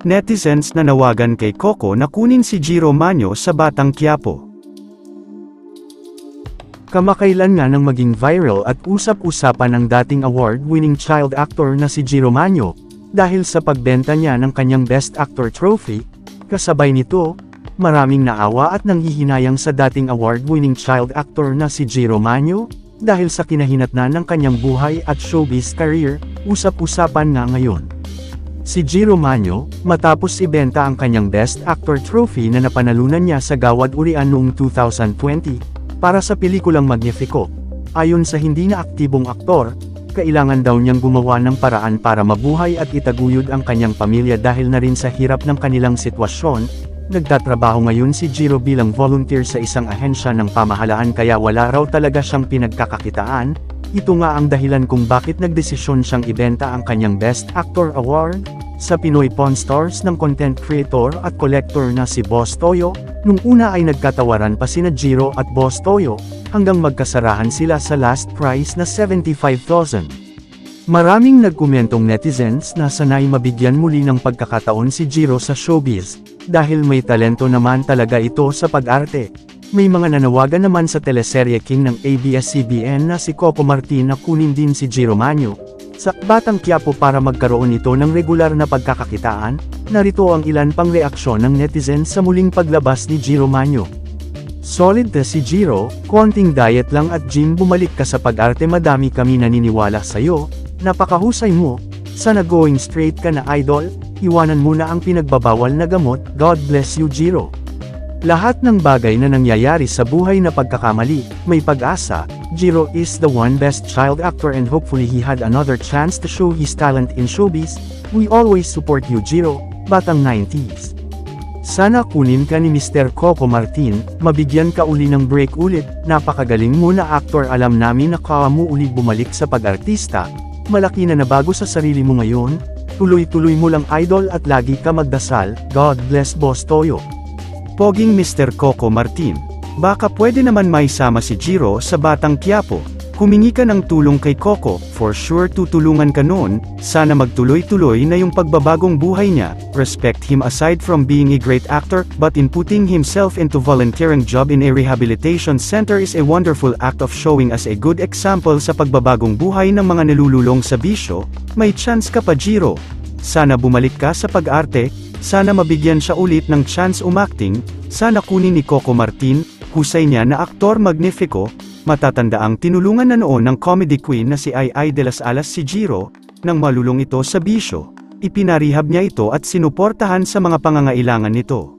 netizens nanawagan kay Coco na kunin si Jiro Manyo sa Batang Quiapo. Kamakailan nga nang maging viral at usap-usapan ang dating award-winning child actor na si Jiro Manyo, dahil sa pagbenta niya ng kanyang Best Actor trophy. Kasabay nito, maraming naawa at nanghihinayang sa dating award-winning child actor na si Jiro Manyo, dahil sa kinahinatnan ng kanyang buhay at showbiz career. Usap-usapan nga ngayon si Jiro Manyo, matapos ibenta ang kanyang Best Actor trophy na napanalunan niya sa Gawad Urian noong 2020, para sa pelikulang Magnifico. Ayon sa hindi na aktibong aktor, kailangan daw niyang gumawa ng paraan para mabuhay at itaguyod ang kanyang pamilya dahil na rin sa hirap ng kanilang sitwasyon. Nagtatrabaho ngayon si Jiro bilang volunteer sa isang ahensya ng pamahalaan kaya wala raw talaga siyang pinagkakakitaan. Ito nga ang dahilan kung bakit nagdesisyon siyang ibenta ang kanyang Best Actor Award sa Pinoy Pawn Stars ng content creator at collector na si Boss Toyo. Nung una ay nagkatawaran pa sina Jiro at Boss Toyo, hanggang magkasarahan sila sa last price na 75,000. Maraming nagkomentong netizens na sanay mabigyan muli ng pagkakataon si Jiro sa showbiz, dahil may talento naman talaga ito sa pag-arte. May mga nanawagan naman sa teleserye King ng ABS-CBN na si Coco Martin na kunin din si Jiro Manyo sa Batang Quiapo para magkaroon ito ng regular na pagkakakitaan. Narito ang ilan pang reaksyon ng netizens sa muling paglabas ni Jiro Manyo. Solid na si Jiro, konting diet lang at gym, bumalik ka sa pag-arte, madami kami naniniwala sa'yo, napakahusay mo, sana going straight ka na idol, iwanan mo na ang pinagbabawal na gamot, God bless you Jiro. Lahat ng bagay na nangyayari sa buhay na pagkakamali, may pag-asa. Jiro is the one best child actor and hopefully he had another chance to show his talent in showbiz. We always support you Jiro, batang 90s. Sana kunin ka ni Mr. Coco Martin, mabigyan ka uli ng break ulit, napakagaling mo na actor, alam namin na kaya mo uli bumalik sa pag-artista, malaki na nabago sa sarili mo ngayon, tuloy-tuloy mo lang idol at lagi ka magdasal, God bless Boss Toyo. Poging Mr. Coco Martin, baka pwede naman maisama si Jiro sa Batang Quiapo. Humingi ka ng tulong kay Coco, for sure tutulungan ka noon, sana magtuloy-tuloy na yung pagbabagong buhay niya. Respect him aside from being a great actor, but in putting himself into volunteering job in a rehabilitation center is a wonderful act of showing us a good example sa pagbabagong buhay ng mga nalululong sa bisyo. May chance ka pa Jiro. Sana bumalik ka sa pag-arte, sana mabigyan siya ulit ng chance umacting, sana kunin ni Coco Martin, husay niya na aktor Magnifico. Matatanda ang tinulungan na noon ng comedy queen na si Ai de las Alas si Jiro, nang malulong ito sa bisyo, ipinarehab niya ito at sinuportahan sa mga pangangailangan nito.